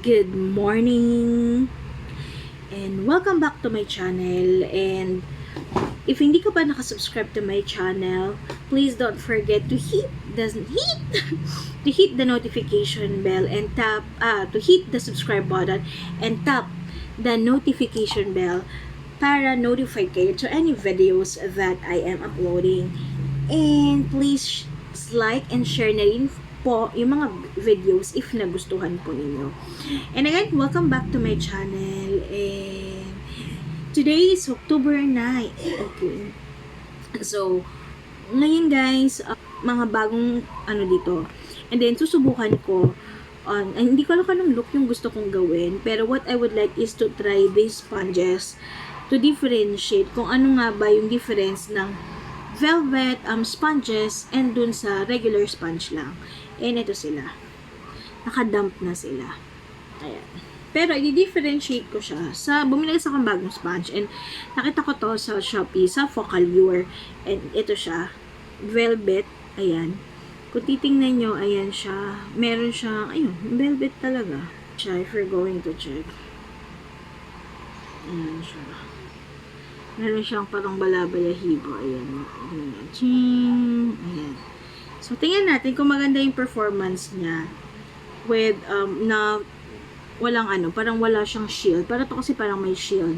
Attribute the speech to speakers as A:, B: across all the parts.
A: Good morning and welcome back to my channel. And if hindi ka pa nakasubscribe to my channel, please don't forget to hit to hit the notification bell and to hit the subscribe button and tap the notification bell para notify kayo to any videos that I am uploading. And please like and share na rin po yung mga videos if nagustuhan po ninyo. And again, welcome back to my channel. And today is October 9. Okay. So, ngayon guys, mga bagong dito. And then, susubukan ko hindi ko alam anong look yung gusto kong gawin. Pero what I would like is to try these sponges to differentiate kung ano nga ba yung difference ng velvet sponges and dun sa regular sponge lang. And ito sila. Nakadump na sila. Ayan. Pero, i-differentiate ko siya sa, bumili sa akong bagong sponge. And, nakita ko to sa Shopee, sa Focallure. And, ito siya. Velvet. Ayan. Kung titingnan nyo, ayan siya. Meron siyang, ayun, velvet talaga. Siya, if you're going to check. Ayan siya. Meron siyang parang balabalahibo. Ayan. Ayan. Ching. Ayan. So, tingnan natin kung maganda yung performance niya with, na walang parang wala siyang shield. Para to kasi parang may shield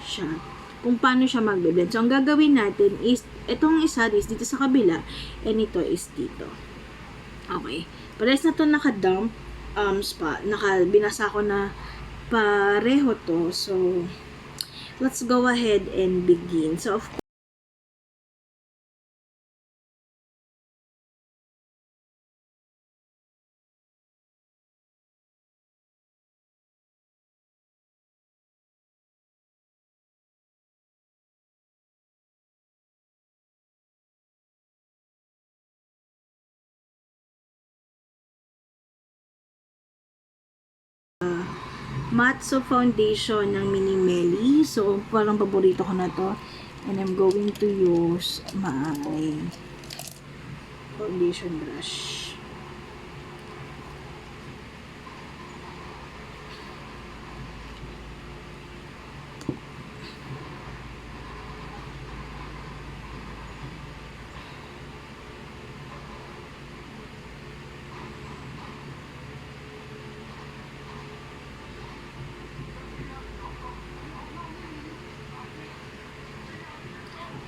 A: siya. Kung paano siya magbe-blend. So, ang gagawin natin is, itong isa is dito sa kabila, and ito is dito. Okay. Parehas na to naka-dump spot. Binasa ko na pareho to. So, let's go ahead and begin. So, of Matzo foundation ng Mini Melly. So, parang paborito ko na to. And I'm going to use my foundation brush.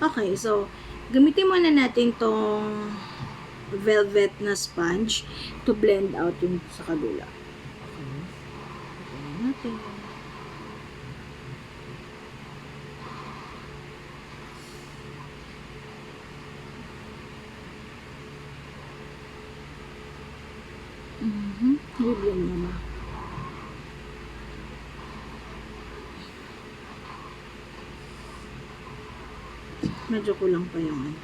A: Okay, so, gamitin muna natin tong velvet na sponge to blend out yung sa kabila. Okay. Ito natin. I-blend niya na. Medyo kulang pa yung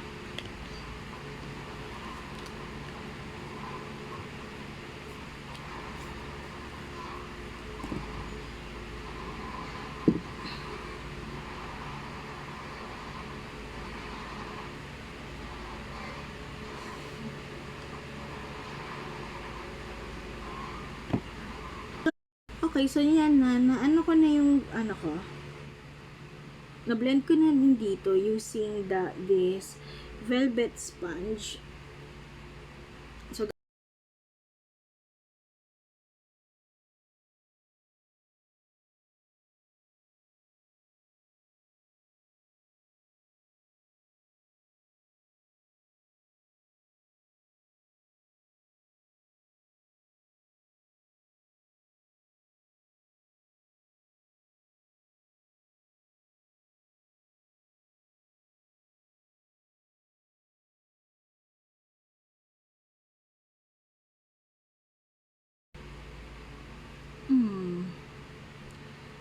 A: Okay, so yan na ano ko na yung ko. Na-blend ko na din dito using this velvet sponge. So,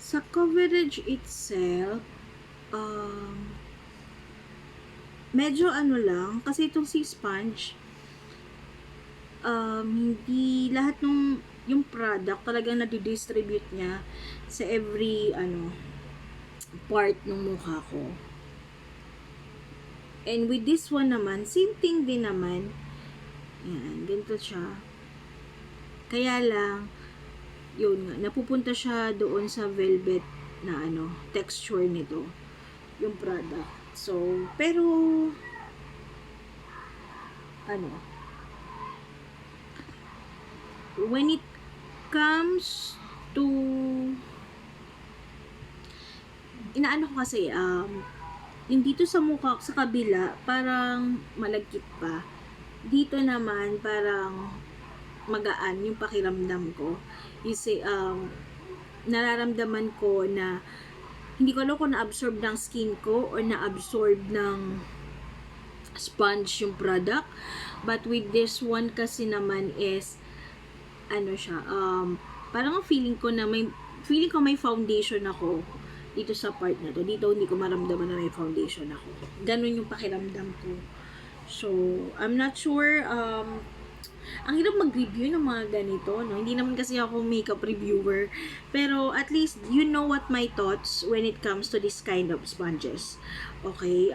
A: sa coverage itself, medyo lang, kasi itong si sponge, hindi lahat ng yung product talagang nadidistribute niya sa every part ng mukha ko. And with this one naman, same thing din naman. Yan, ganito siya. Kaya lang, yun nga, napupunta siya doon sa velvet na ano, texture nito, yung product. So, pero, ano, when it comes to, inaano ko kasi, yung dito sa mukha, sa kabila, parang malagkit pa. Dito naman, parang magaan yung pakiramdam ko. You see, nararamdaman ko na hindi ko alam kung na-absorb ng skin ko or na-absorb ng sponge yung product. But with this one kasi naman is ano siya, parang feeling ko may foundation ako dito sa part na to. Dito hindi ko maramdaman na may foundation ako. Ganun yung pakiramdam ko. So, I'm not sure, ang hirap mag-review ng mga ganito, no? Hindi naman kasi ako makeup reviewer. Pero at least you know what my thoughts when it comes to this kind of sponges. Okay,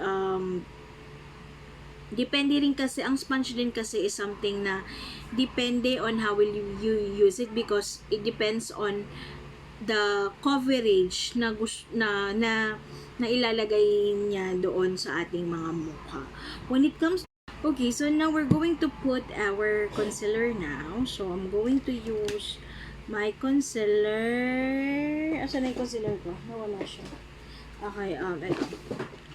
A: depende rin kasi, ang sponge din kasi is something na depende on how will you use it, because it depends on the coverage na ilalagay niya doon sa ating mga mukha. When it comes, okay, so now we're going to put our concealer now. So I'm going to use my concealer. Asan na yung concealer ko? Nawala siya. Okay, ito.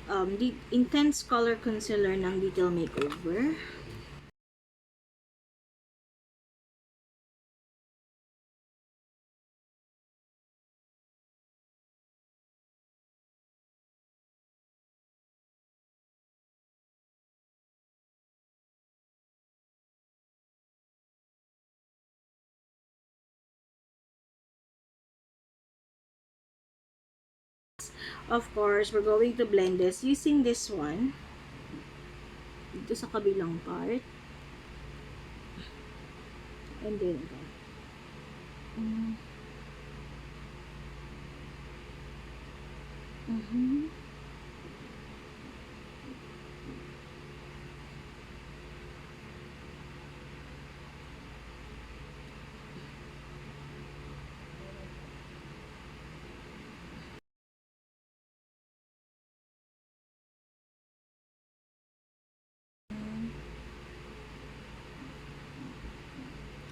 A: The Intense Color Concealer ng Detail Makeover. Of course, we're going to blend this using this one. Dito sa kabilang part. And then,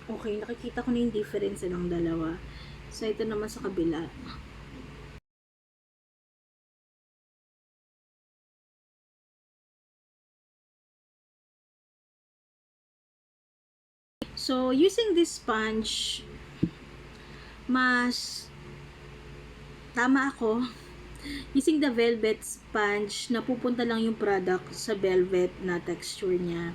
A: okay, nakikita ko na yung difference ng dalawa. So, ito naman sa kabila. So, using this sponge, mas tama ako. Using the velvet sponge, napupunta lang yung product sa velvet na texture niya.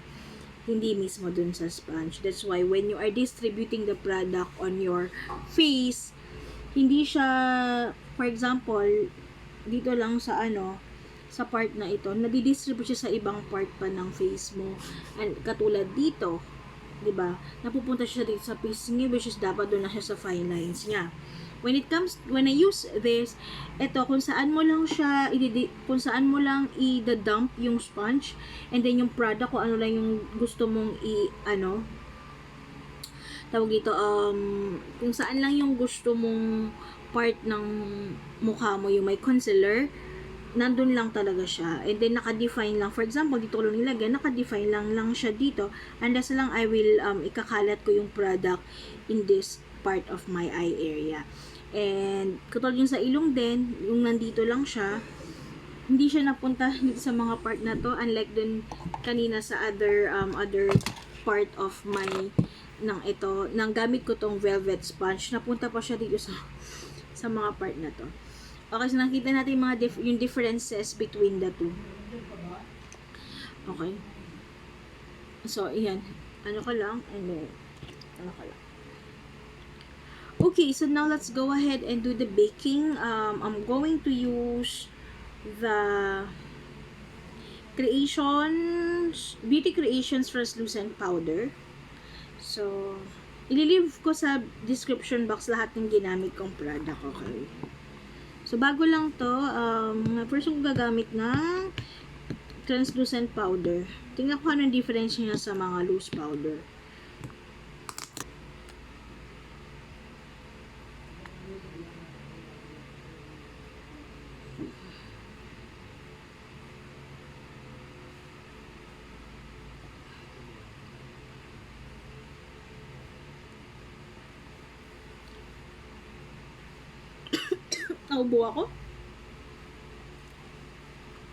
A: Hindi mismo dun sa sponge. That's why when you are distributing the product on your face, hindi siya, for example, dito lang sa sa part na ito, nadidistribute siya sa ibang part pa ng face mo. And katulad dito, 'di ba? Napupunta siya dito sa face niya, which is dapat doon na siya sa fine lines niya. When I use this, ito, kung saan mo lang i-dump yung sponge, and then yung product, kung ano lang yung gusto mong tawag dito, kung saan lang yung gusto mong part ng mukha mo, yung may concealer, nandun lang talaga siya. And then, naka-define lang. For example, dito ko lang nilagay, naka-define lang siya dito. Unless lang I will, ikakalat ko yung product in this part of my eye area. And, katulad yung sa ilong din, yung nandito lang siya, hindi siya napunta dito sa mga part na to, unlike dun kanina sa other part of my, nang gamit ko tong velvet sponge, napunta pa siya dito sa mga part na to. Okay, so nakita natin yung differences between the two. Okay. So, ayan. Ano ko lang, and then, okay, so now let's go ahead and do the baking. I'm going to use the Beauty Creations Translucent Powder. So, ililive ko sa description box lahat ng ginamit kong product, okay? So, bago lang to, first kong gagamit ng translucent powder. Tingnan ko anong difference niya sa mga loose powder. Naubo ako.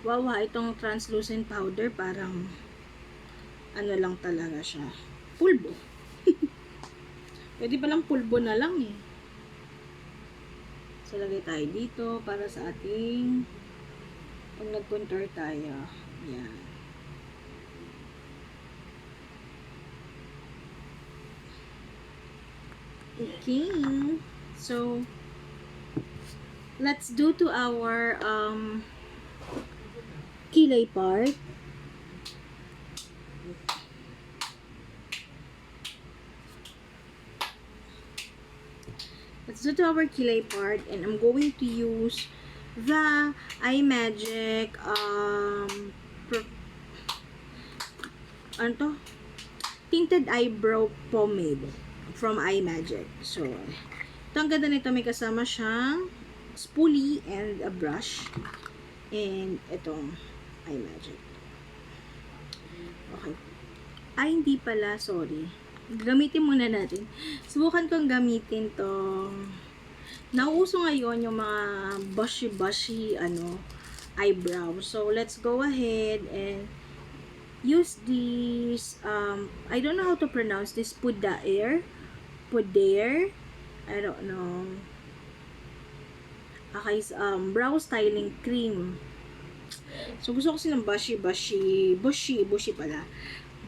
A: Wow, itong translucent powder parang ano lang talaga siya. Pulbo. Pwede palang pulbo na lang eh. So, lagay tayo dito para sa ating pag nag-contour tayo. Yan. Okay. So, let's do to our kilay part. Let's do to our kilay part, and I'm going to use the iMagic ano to? Tinted eyebrow pomade from iMagic. So, ito ang ganda nito, may kasama siyang spoolie and a brush, and itong iMagic. Okay. Ay, hindi pala, sorry. Gamitin muna natin. Subukan kong gamitin tong nauuso ngayon yung mga bushy eyebrow. So, let's go ahead and use this, I don't know how to pronounce this, Pudair. I don't know. Okay, brow styling cream. So, gusto ko kasi ng bushy pala.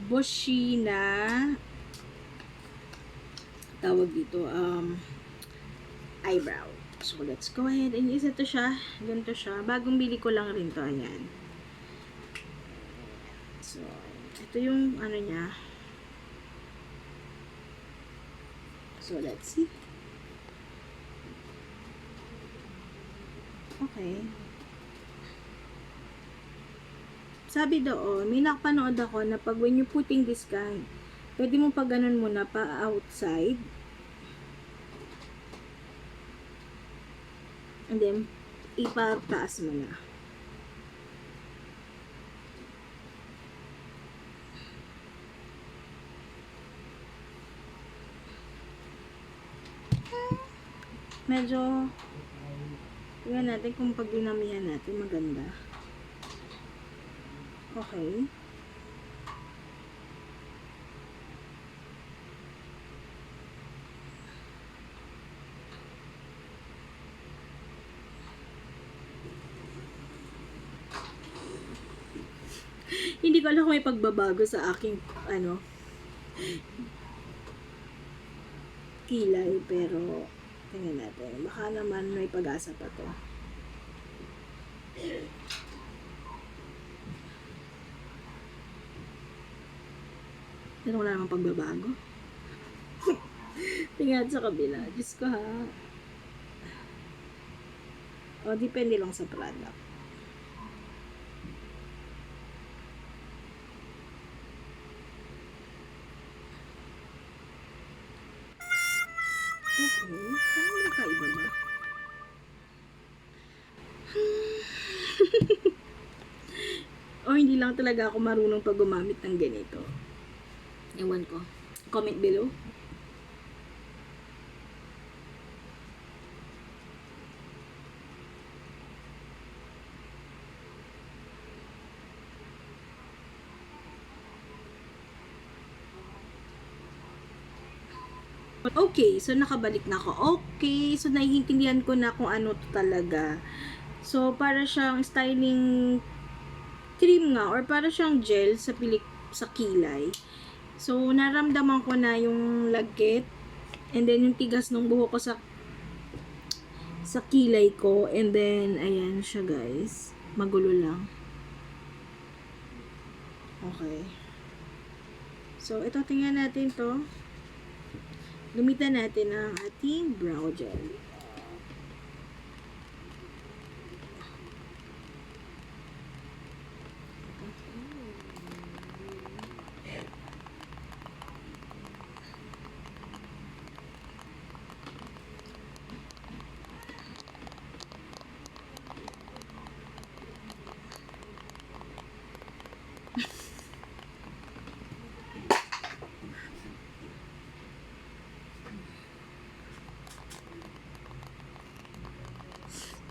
A: Bushy na tawag dito, eyebrow. So, let's go ahead and use ito siya. Ganito siya. Bagong bili ko lang rin to. Ayan. So, ito yung ano niya. So, let's see. Okay. Sabi doon, may nakapanood ako na pag when you putting this kind, pwede mo pa ganun muna pa outside. And then, ipataas mo na. Medyo, tingnan natin kung pag dinamihan natin, maganda. Okay. Hindi ko alam kung may pagbabago sa aking kilay, pero tingnan natin. Baka naman may pag-asa pa to. Pero wala namang pagbabago. Tingnan sa kabila. Diyos ko ha. O, depende lang sa product. Okay. Saan magkaiba ba? O, hindi lang talaga ako marunong pag gumamit ng ganito. Ewan ko. Comment below. Okay, so nakabalik na ako. Okay, so naiintindihan ko na kung ano to talaga. So, para siyang styling cream nga, or para siyang gel sa kilay. So, naramdaman ko na yung lagkit, and then yung tigas ng buhok ko sa kilay ko, and then, ayan siya guys. Magulo lang. Okay. So, ito, tingnan natin to. Gamitan natin ang ating brow gel.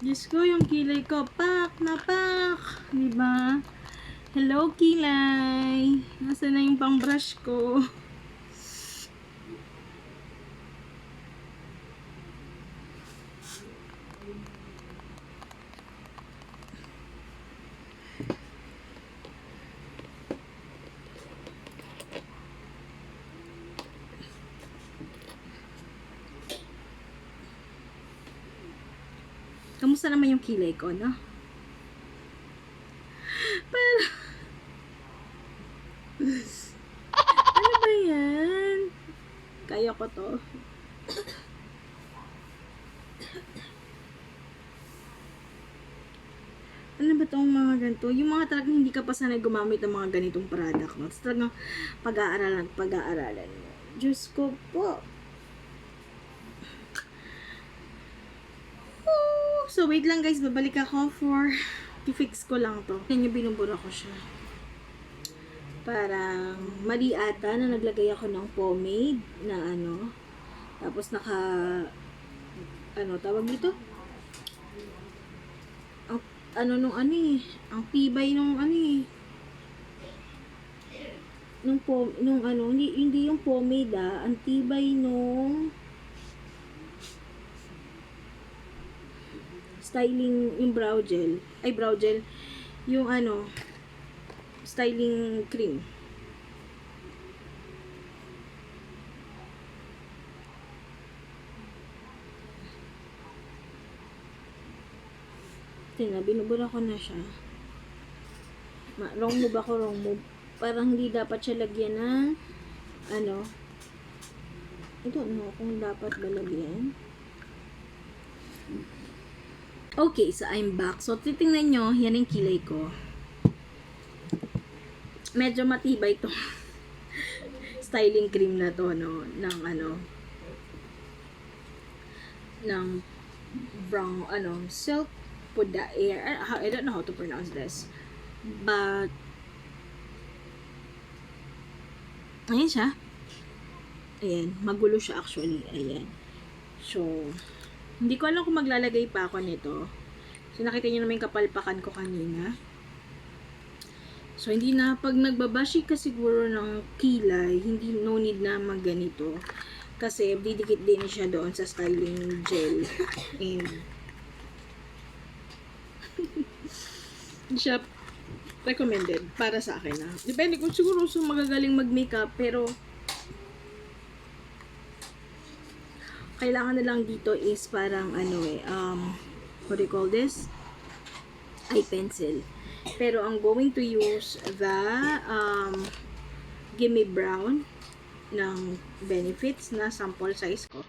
A: Diyos ko, yung kilay ko, pak na pak. Diba? Hello, kilay. Nasaan na yung pang brush ko? Kamusta naman yung kilay ko, no? Pero, ano ba yan? Kaya ko to. Ano ba tong mga ganito? Yung mga talagang hindi ka pa sanay gumamit ng mga ganitong product, no? Tapos talagang pag-aaralan mo. Diyos ko po. So, wait lang guys. Babalik ako for i-fix ko lang to. Yan yung binubura ko siya. Parang mali ata na naglagay ako ng pomade na ano. Tapos ano tawag dito? Ang, ano nung ano eh. Ang tibay nung ano eh. Nung ano, hindi yung pomade ang tibay nung styling, yung brow gel. Ay, brow gel. Yung ano, styling cream. Tingnan, binubura ko na siya. Wrong move ako, wrong move. Parang hindi dapat siya lagyan ng ano. I don't know kung dapat ba lagyan. Okay, so I'm back. So, titingnan nyo, yan yung kilay ko. Medyo matibay to styling cream na to, no? Ng ano, ng brown, ano, silk puda air. I don't know how to pronounce this. But, ayan siya. Ayan, magulo siya actually. Ayan. So, hindi ko alam kung maglalagay pa ako nito. So, nakita niyo naman yung kapalpakan ko kanina. So, hindi na, pag nagbabashi ka siguro ng kilay, hindi, no need na magganito. Kasi, didikit din siya doon sa styling gel. And, siya recommended para sa akin na. Depende kung siguro sa magagaling mag-makeup, pero kailangan na lang dito is parang ano what do you call this? Eye pencil. Pero I'm going to use the Gimme Brown ng Benefits na sample size ko.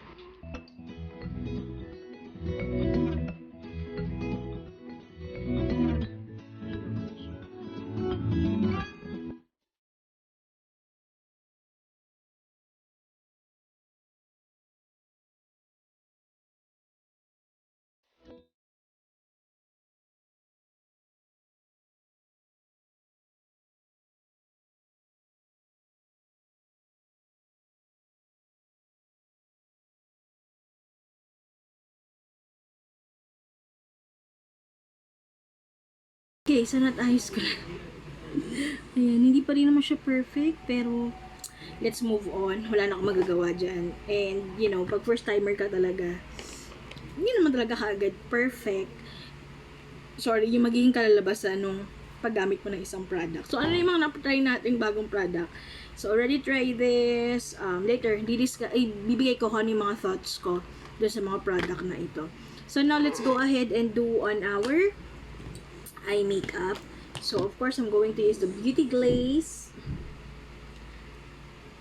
A: Okay, so ayos ko na. Ayan, hindi pa rin naman siya perfect, pero let's move on. Wala na akong magagawa dyan. And, you know, pag first timer ka talaga, hindi naman talaga kaagad perfect. Sorry, yung magiging kalalabasan nung paggamit mo ng isang product. So, ano yung mga na-try nating bagong product? So, already try this. Later, bibigay ko kung ano yung mga thoughts ko doon sa mga product na ito. So, now let's go ahead and do on our eye makeup. So, of course, I'm going to use the Beauty Glaze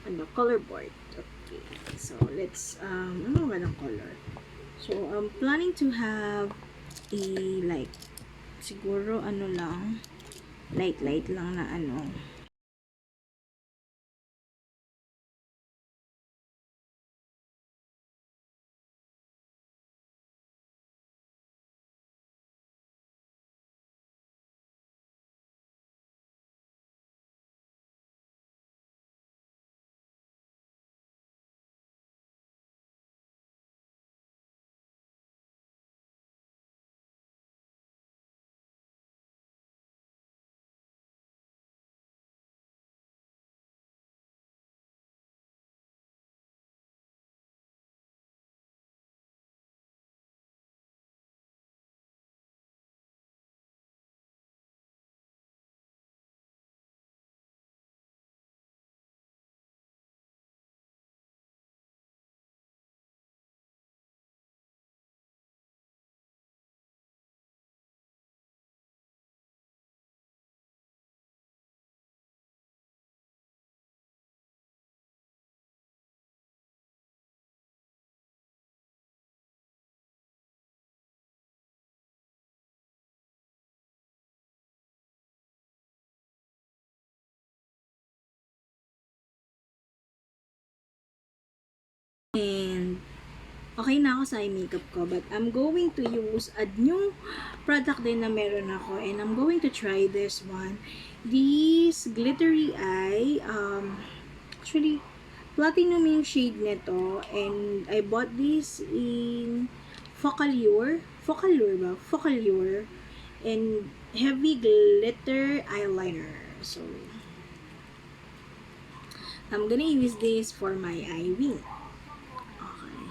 A: and the color board. Okay. So, let's, ano ba ng color? So, I'm planning to have a, like, siguro, ano lang, light lang na ano. okay na ako sa eye makeup ko, but I'm going to use a new product din na meron ako, and I'm going to try this one. This glittery eye, actually, platinum yung shade nito, and I bought this in Focallure, and heavy glitter eyeliner. So, I'm gonna use this for my eye wing. Okay.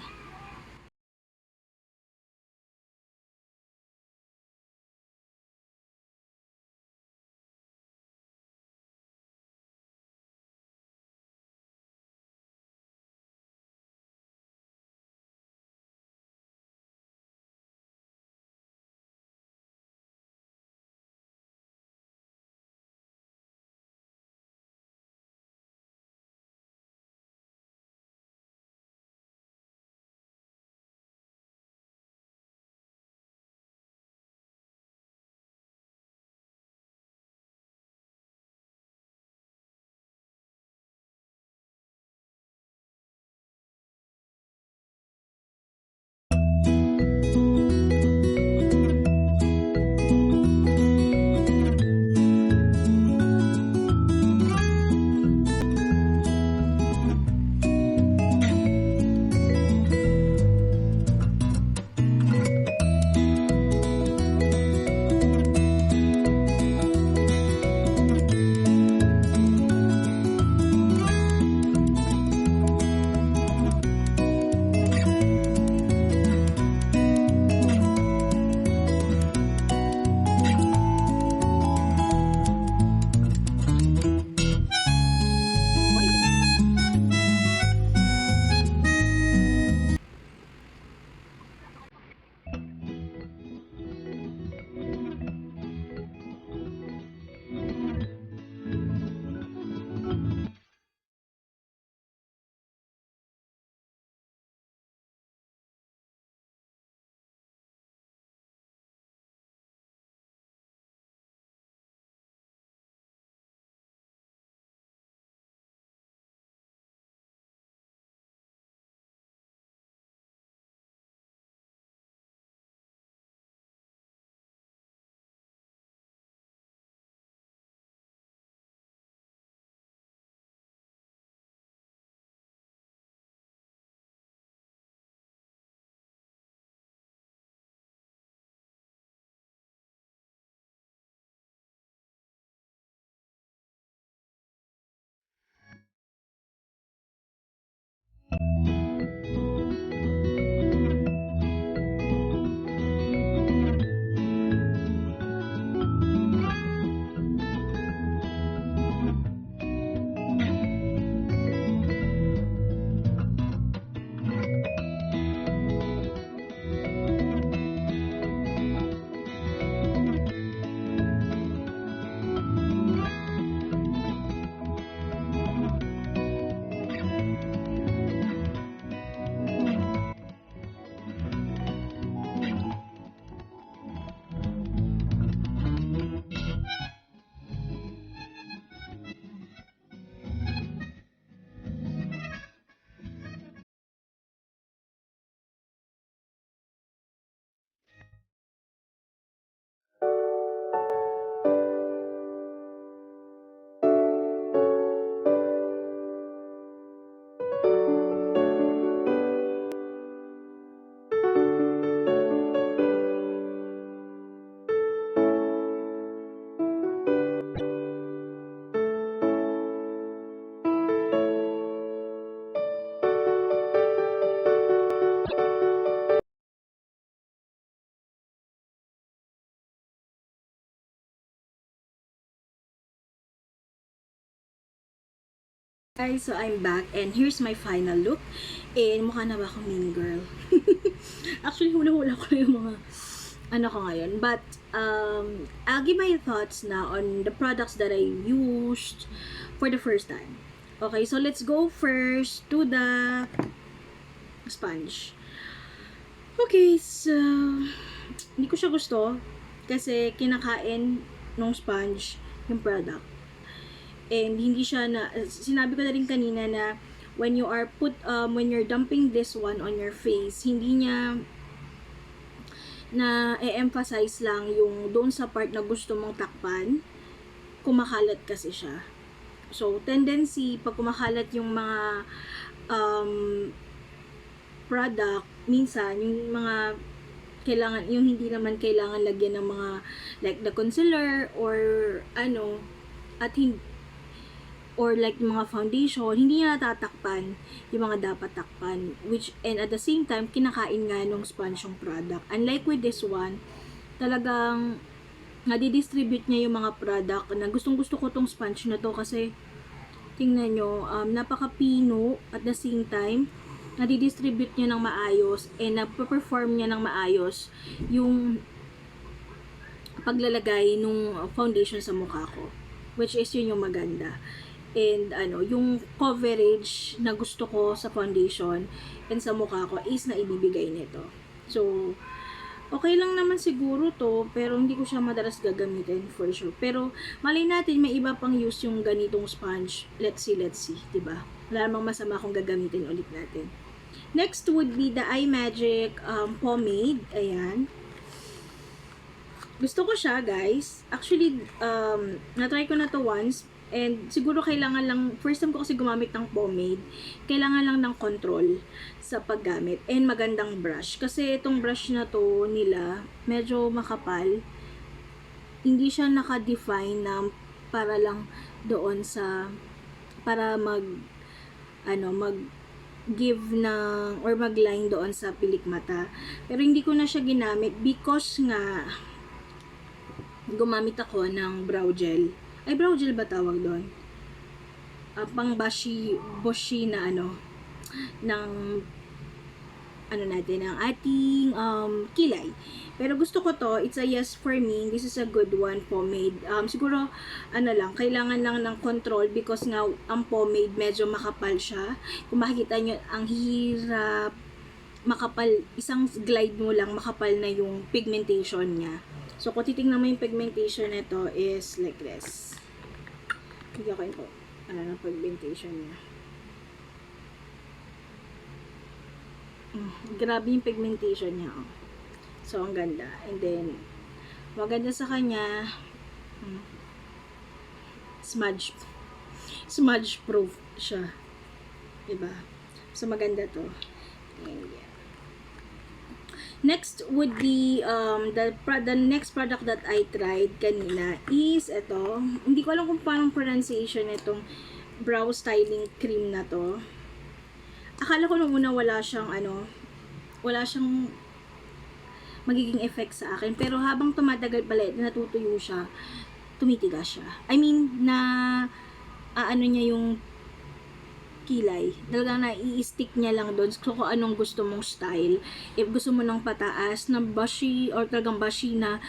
A: Guys, so I'm back and here's my final look. And mukha na ba akong mean girl? Actually, hula-hula ko na yung mga ano ko ngayon. But, I'll give my thoughts na on the products that I used for the first time. Okay, so let's go first to the sponge. Okay, so hindi ko siya gusto kasi kinakain nung sponge yung product. And hindi siya na, sinabi ko na rin kanina na when you are when you're dumping this one on your face, hindi niya na e-emphasize lang yung doon sa part na gusto mong takpan, kumakalat kasi siya. So, tendency, pag kumakalat yung mga um, product, minsan, yung mga kailangan, yung hindi naman kailangan lagyan ng mga, like the concealer, or ano, at hindi, or like mga foundation, hindi niya natatakpan yung mga dapat takpan, which, and at the same time, kinakain nga nung sponge yung product. Unlike with this one, talagang nadidistribute niya yung mga product na gustong gusto ko tong sponge na to kasi tingnan nyo, napaka-pino, at the same time, nadidistribute niya ng maayos and nagpe-perform niya ng maayos yung paglalagay nung foundation sa mukha ko, which is yun yung maganda. And yung coverage na gusto ko sa foundation and sa mukha ko is na ibibigay nito. So, okay lang naman siguro to, pero hindi ko siya madalas gagamitin for sure. Pero malay natin may iba pang use yung ganitong sponge. Let's see, 'di ba? Wala namang masama kung gagamitin ulit natin. Next would be the iMagic pomade. Ayan. Gusto ko siya, guys. Actually, na-try ko na to once. And siguro kailangan lang, first time ko kasi gumamit ng pomade, kailangan lang ng control sa paggamit. And magandang brush. Kasi itong brush na to nila, medyo makapal. Hindi siya naka-define na para lang doon sa, para give ng, or mag-line doon sa pilik mata. Pero hindi ko na siya ginamit because nga, gumamit ako ng brow gel. Ay, brow gel ba tawag doon? Pang bushi na ng natin, ng ating kilay. Pero gusto ko to, it's a yes for me. This is a good one, pomade. Siguro, lang, kailangan lang ng control because nga, ang pomade medyo makapal siya. Kung makikita nyo, ang hirap, makapal, isang glide mo lang, makapal na yung pigmentation niya. So, kung titignan mo yung pigmentation nito is like this. Hindi ako yung ng pigmentation niya. Grabe yung pigmentation niya. Oh. So, ang ganda. And then, maganda sa kanya, smudge proof siya. Diba? So, maganda to. And yeah. Next would be the next product that I tried kanina is ito. Hindi ko alam kung paano pronunciation itong brow styling cream na to. Akala ko nung una wala siyang magiging effect sa akin, pero habang tumatagal pala, natutuyo siya, tumitigas siya. I mean, niya yung kilay. Talagang i-stick niya lang doon kung anong gusto mong style. If gusto mo ng pataas na bushy or talagang bushy na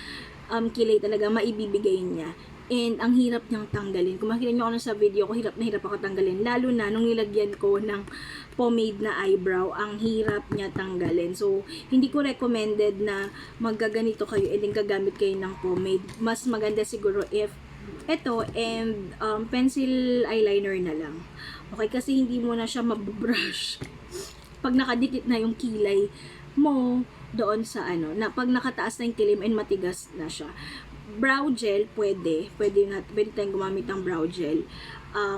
A: kilay, talaga maibibigay niya. And ang hirap niyang tanggalin. Kung makikita niyo ako sa video ko, hirap na hirap ako tanggalin. Lalo na nung nilagyan ko ng pomade na eyebrow, ang hirap niya tanggalin. So, hindi ko recommended na maggaganito kayo and then gagamit kayo ng pomade. Mas maganda siguro if ito and pencil eyeliner na lang. Okay, kasi hindi mo na siya mabrush. Pag nakadikit na yung kilay mo doon sa na pag nakataas na yung kilim and matigas na siya. Brow gel, pwede tayong gumamit ng brow gel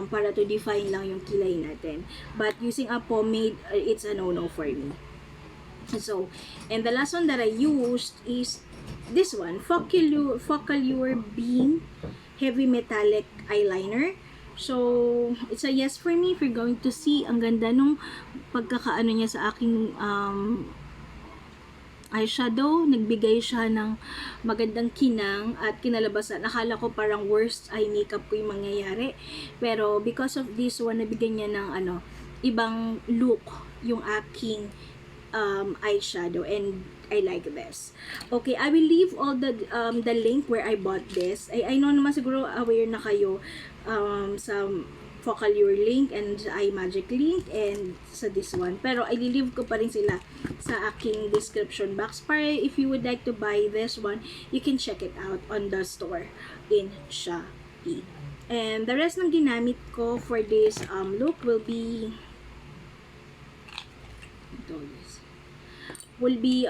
A: para to define lang yung kilay natin. But using a pomade, it's a no-no for me. So, and the last one that I used is this one, Focallure Beam Heavy Metallic Eyeliner. So, it's a yes for me if you're going to see. Ang ganda nung pagkakaano niya sa aking eyeshadow. Nagbigay siya ng magandang kinang at kinalabasan. Akala ko parang worst eye makeup ko yung mangyayari. Pero because of this one, nabigyan niya ng ibang look yung aking eyeshadow, and I like this. Okay, I will leave all the link where I bought this. I know naman siguro aware na kayo sa Focallure link and sa iMagic link and sa this one. Pero i-leave ko pa rin sila sa aking description box para if you would like to buy this one, you can check it out on the store in Shopee. And the rest ng ginamit ko for this look will be will be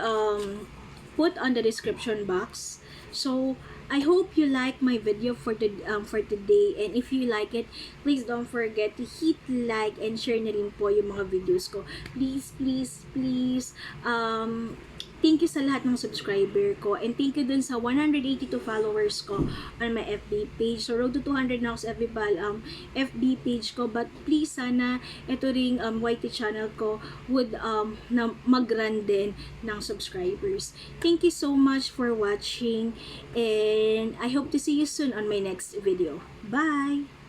A: put on the description box. So I hope you like my video for today, and if you like it, please don't forget to hit like and share na rin po yung mga videos ko. Please, thank you sa lahat ng subscriber ko, and thank you dun sa 182 followers ko on my FB page. So road to 200 na ako sa FB page ko, but please sana ito ring YT channel ko would na mag-run din ng subscribers. Thank you so much for watching, and I hope to see you soon on my next video. Bye!